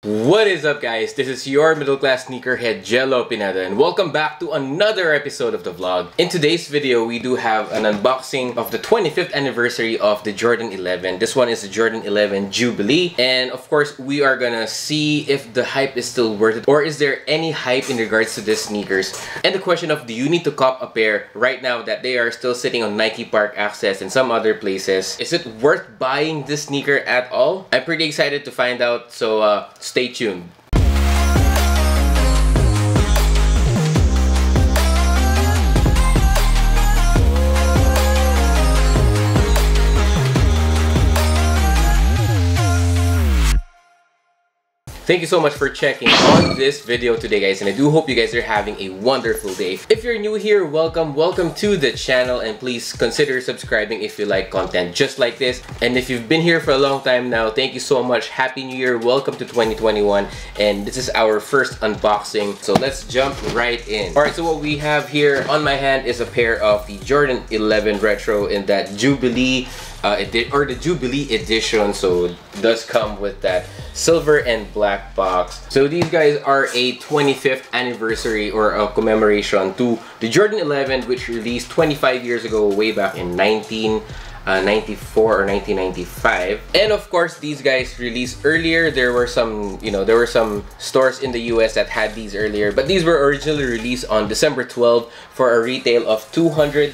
What is up, guys? This is your middle class sneakerhead Jello Pineda, and welcome back to another episode of the vlog. In today's video, we do have an unboxing of the 25th anniversary of the Jordan 11. This one is the Jordan 11 Jubilee, and of course we are gonna see if the hype is still worth it, or is there any hype in regards to these sneakers. And the question of, do you need to cop a pair right now that they are still sitting on Nike Park Access and some other places? Is it worth buying this sneaker at all? I'm pretty excited to find out, so stay tuned. Thank you so much for checking on this video today, guys, and I do hope you guys are having a wonderful day. If you're new here, welcome to the channel, and please consider subscribing if you like content just like this. And if you've been here for a long time now, thank you so much. Happy New Year, welcome to 2021, and this is our first unboxing, so let's jump right in. Alright, so what we have here on my hand is a pair of the Jordan 11 Retro in that Jubilee the Jubilee edition, so it does come with that silver and black box. So these guys are a 25th anniversary or a commemoration to the Jordan 11, which released 25 years ago, way back in 1994 or 1995. And of course, these guys released earlier. There were some, there were some stores in the US that had these earlier, but these were originally released on December 12 for a retail of $220.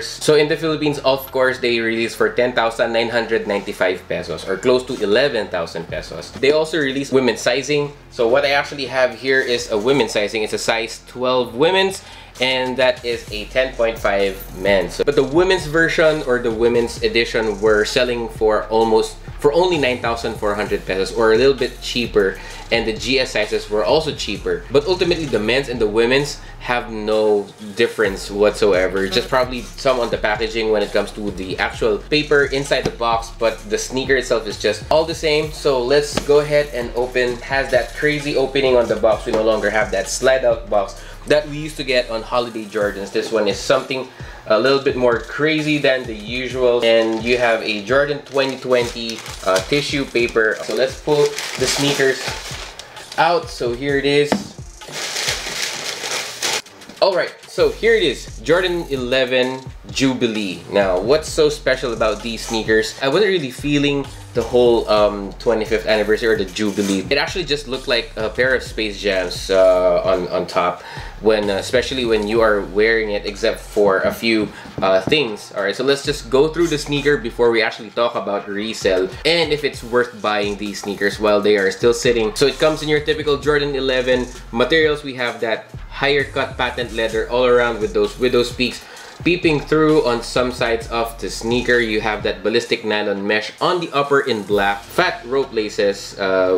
So in the Philippines, of course, they released for 10,995 pesos, or close to 11,000 pesos. They also released women's sizing. So what I actually have here is a women's sizing. It's a size 12 women's, and that is a 10.5 men's. But the women's version or the women's edition were selling for only 9,400 pesos, or a little bit cheaper, and the GS sizes were also cheaper. But ultimately, the men's and the women's have no difference whatsoever. Just probably some on the packaging when it comes to the actual paper inside the box, but the sneaker itself is just all the same. So let's go ahead and open. It has that crazy opening on the box. We no longer have that slide out box that we used to get on holiday Jordans. This one is something a little bit more crazy than the usual, and you have a Jordan 2020 tissue paper. So let's pull the sneakers out. So here it is. Alright, so here it is, Jordan 11 Jubilee. Now, what's so special about these sneakers? I wasn't really feeling the whole 25th anniversary or the Jubilee. It actually just looked like a pair of Space Jams on top, especially when you are wearing it, except for a few things. Alright, so let's just go through the sneaker before we actually talk about resale and if it's worth buying these sneakers while they are still sitting. So it comes in your typical Jordan 11 materials. We have that higher cut patent leather all around with those widow's peaks peeping through on some sides of the sneaker. You have that ballistic nylon mesh on the upper in black, fat rope laces,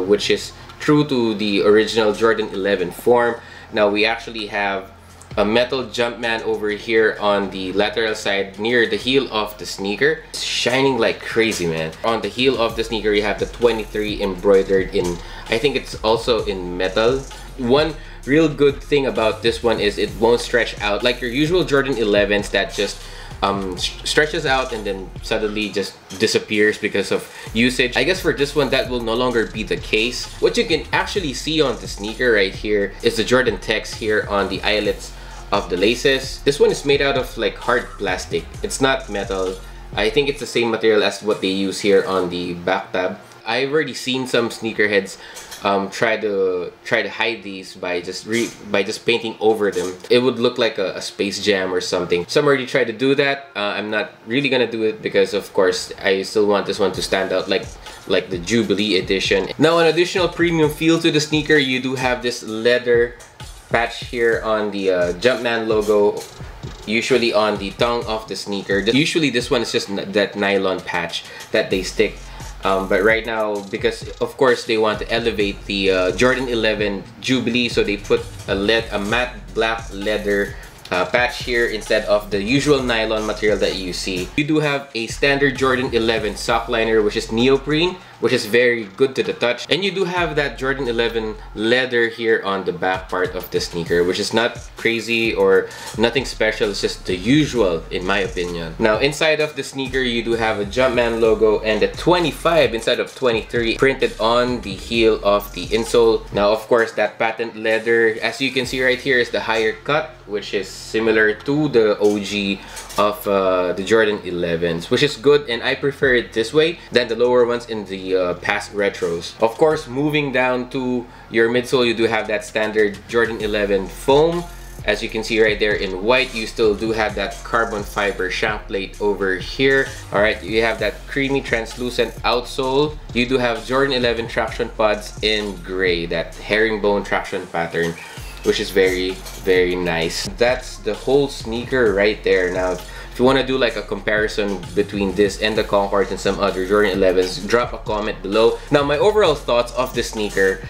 which is true to the original Jordan 11 form. Now we actually have a metal Jumpman over here on the lateral side near the heel of the sneaker. It's shining like crazy, man. On the heel of the sneaker, you have the 23 embroidered in, I think it's also in metal. One real good thing about this one is it won't stretch out like your usual Jordan 11s that just stretches out and then suddenly just disappears because of usage. I guess for this one, that will no longer be the case. What you can actually see on the sneaker right here is the Jordan text here on the eyelets of the laces. This one is made out of like hard plastic. It's not metal. I think it's the same material as what they use here on the back tab. I've already seen some sneakerheads try to hide these by just painting over them. It would look like a Space Jam or something. Some already tried to do that. I'm not really gonna do it because of course I still want this one to stand out like the Jubilee edition. Now, an additional premium feel to the sneaker, you do have this leather patch here on the Jumpman logo, usually on the tongue of the sneaker. Usually this one is just that nylon patch that they stick. But right now, because of course they want to elevate the Jordan 11 Jubilee, so they put a matte black leather patch here instead of the usual nylon material that you see. You do have a standard Jordan 11 sock liner, which is neoprene which is very good to the touch. And you do have that Jordan 11 leather here on the back part of the sneaker, which is not crazy or nothing special. It's just the usual in my opinion. Now inside of the sneaker, you do have a Jumpman logo and a 25 instead of 23 printed on the heel of the insole. Now of course, that patent leather, as you can see right here, is the higher cut, which is similar to the OG of the Jordan 11s, which is good, and I prefer it this way than the lower ones in the past retros. Of course, moving down to your midsole, you do have that standard Jordan 11 foam. As you can see right there in white, you still do have that carbon fiber shank plate over here. All right, you have that creamy translucent outsole. You do have Jordan 11 traction pods in gray, that herringbone traction pattern, which is very, very nice. That's the whole sneaker right there. Now, if you want to do like a comparison between this and the Concord and some other Jordan 11s, drop a comment below. Now, my overall thoughts of the sneaker,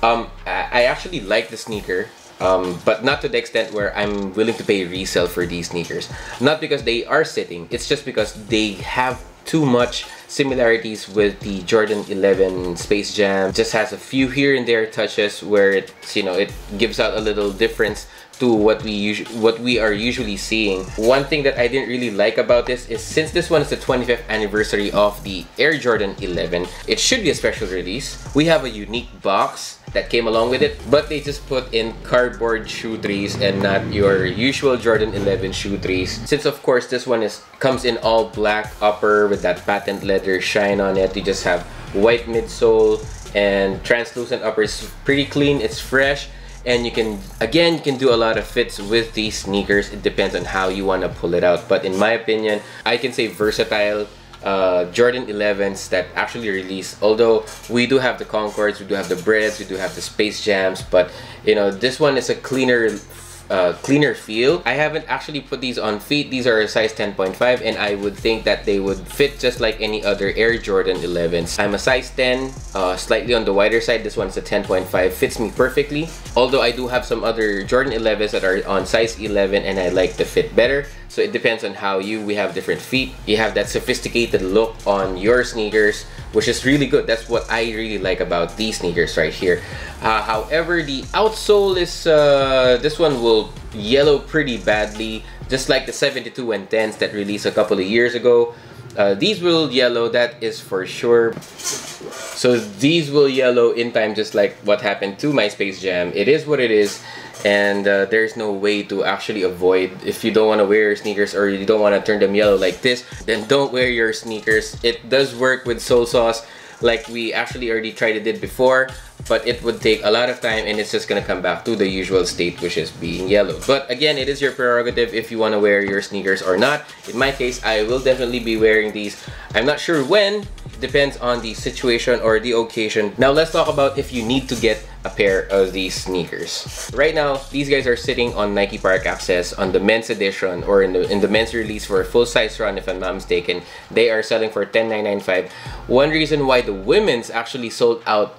I actually like the sneaker. But not to the extent where I'm willing to pay resale for these sneakers. Not because they are sitting, it's just because they have too much similarities with the Jordan 11 Space Jam. Just has a few here and there touches where it's, you know, it gives out a little difference to what we are usually seeing. One thing that I didn't really like about this is, since this one is the 25th anniversary of the Air Jordan 11, it should be a special release. We have a unique box that came along with it, but they just put in cardboard shoe trees and not your usual Jordan 11 shoe trees. Since of course this one comes in all black upper with that patent leather shine on it, you just have white midsole and translucent upper. It's pretty clean, it's fresh, and you can do a lot of fits with these sneakers. It depends on how you want to pull it out, but in my opinion, I can say versatile Jordan 11s that actually release. Although we do have the Concords, we do have the Breads, we do have the Space Jams, but you know, this one is a cleaner feel. I haven't actually put these on feet. These are a size 10.5, and I would think that they would fit just like any other Air Jordan 11s. I'm a size 10, slightly on the wider side. This one's a 10.5, fits me perfectly. Although I do have some other Jordan 11s that are on size 11 and I like the fit better. So it depends on how we have different feet. You have that sophisticated look on your sneakers, which is really good. That's what I really like about these sneakers right here. However, the outsole is, this one will yellow pretty badly, just like the 72 and 10s that released a couple of years ago. These will yellow, that is for sure. So these will yellow in time, just like what happened to my Space Jam. It is what it is. And there's no way to actually avoid. If you don't want to wear your sneakers or you don't want to turn them yellow like this, then don't wear your sneakers. It does work with sole sauce, like we actually already tried it before, but it would take a lot of time and it's just gonna come back to the usual state, which is being yellow. But again, it is your prerogative if you want to wear your sneakers or not. In my case, I will definitely be wearing these. I'm not sure when, depends on the situation or the occasion. Now let's talk about if you need to get a pair of these sneakers. Right now, these guys are sitting on Nike Park Access on the men's edition, or in the men's release for a full-size run, if I'm not mistaken. They are selling for $10,995. One reason why the women's actually sold out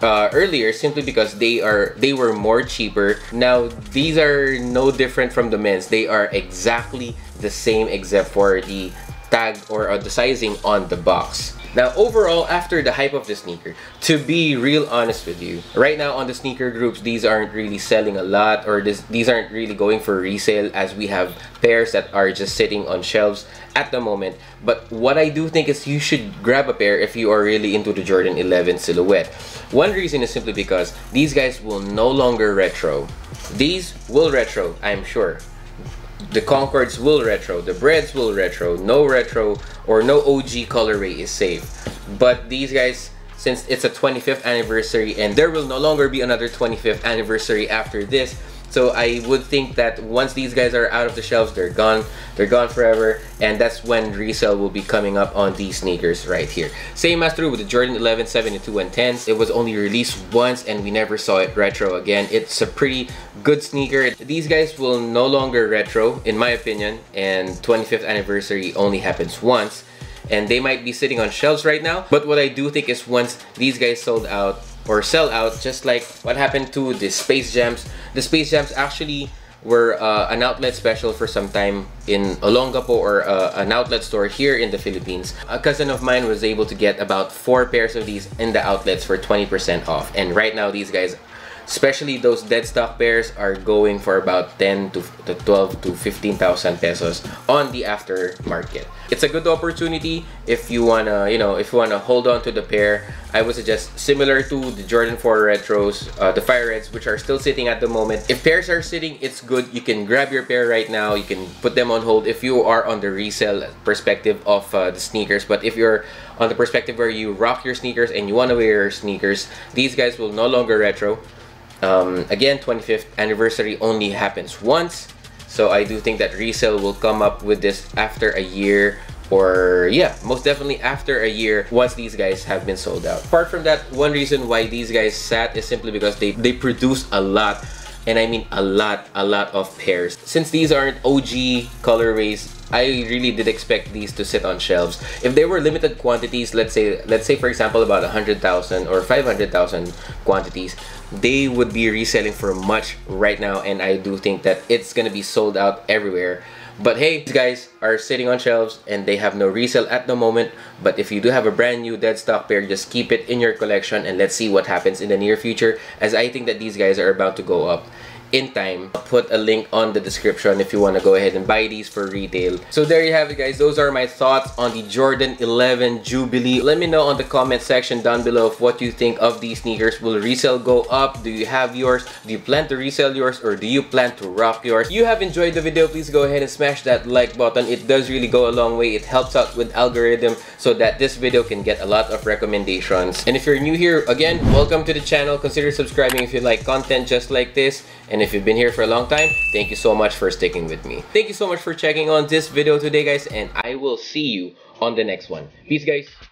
earlier, simply because they were more cheaper. Now these are no different from the men's. They are exactly the same except for the tag or the sizing on the box. Now overall, after the hype of the sneaker, to be real honest with you, right now on the sneaker groups, these aren't really selling a lot, or these aren't really going for resale, as we have pairs that are just sitting on shelves at the moment. But what I do think is you should grab a pair if you are really into the Jordan 11 silhouette. One reason is simply because these guys will no longer retro. These will retro, I'm sure. The Concords will retro, the Breads will retro, no retro or no OG colorway is safe. But these guys, since it's a 25th anniversary and there will no longer be another 25th anniversary after this, so I would think that once these guys are out of the shelves, they're gone forever, and that's when resale will be coming up on these sneakers right here. Same as true with the Jordan 11, 72 and 10s. It was only released once and we never saw it retro again. It's a pretty good sneaker. These guys will no longer retro, in my opinion, and 25th anniversary only happens once, and they might be sitting on shelves right now. But what I do think is once these guys sold out or sell out, just like what happened to the Space Jams. The Space Jams actually were an outlet special for some time in Olongapo, or an outlet store here in the Philippines. A cousin of mine was able to get about 4 pairs of these in the outlets for 20% off. And right now these guys, especially those dead stock pairs, are going for about 10 to 12 to 15,000 pesos on the aftermarket. It's a good opportunity if you wanna, if you wanna hold on to the pair. I would suggest, similar to the Jordan 4 Retros, the Fire Reds, which are still sitting at the moment. If pairs are sitting, it's good. You can grab your pair right now. You can put them on hold if you are on the resale perspective of the sneakers. But if you're on the perspective where you rock your sneakers and you wanna wear your sneakers, these guys will no longer retro. Again, 25th anniversary only happens once, so I do think that resale will come up with this after a year, or yeah, most definitely after a year, once these guys have been sold out. Apart from that, one reason why these guys sat is simply because they produce a lot, and I mean a lot of pairs. Since these aren't OG colorways, I really did expect these to sit on shelves. If they were limited quantities, let's say for example about 100,000 or 500,000 quantities, they would be reselling for much right now, and I do think that it's gonna be sold out everywhere. But hey, these guys are sitting on shelves and they have no resale at the moment. But if you do have a brand new dead stock pair, just keep it in your collection and let's see what happens in the near future, as I think that these guys are about to go up in time. I'll put a link on the description if you want to go ahead and buy these for retail. So there you have it, guys. Those are my thoughts on the Jordan 11 Jubilee. Let me know on the comment section down below of what you think of these sneakers. Will resale go up? Do you have yours? Do you plan to resell yours, or do you plan to rock yours? If you have enjoyed the video, please go ahead and smash that like button. It does really go a long way. It helps out with algorithm so that this video can get a lot of recommendations. And if you're new here, again, welcome to the channel. Consider subscribing if you like content just like this. And if you've been here for a long time, thank you so much for sticking with me. Thank you so much for checking on this video today, guys, and I will see you on the next one. Peace, guys.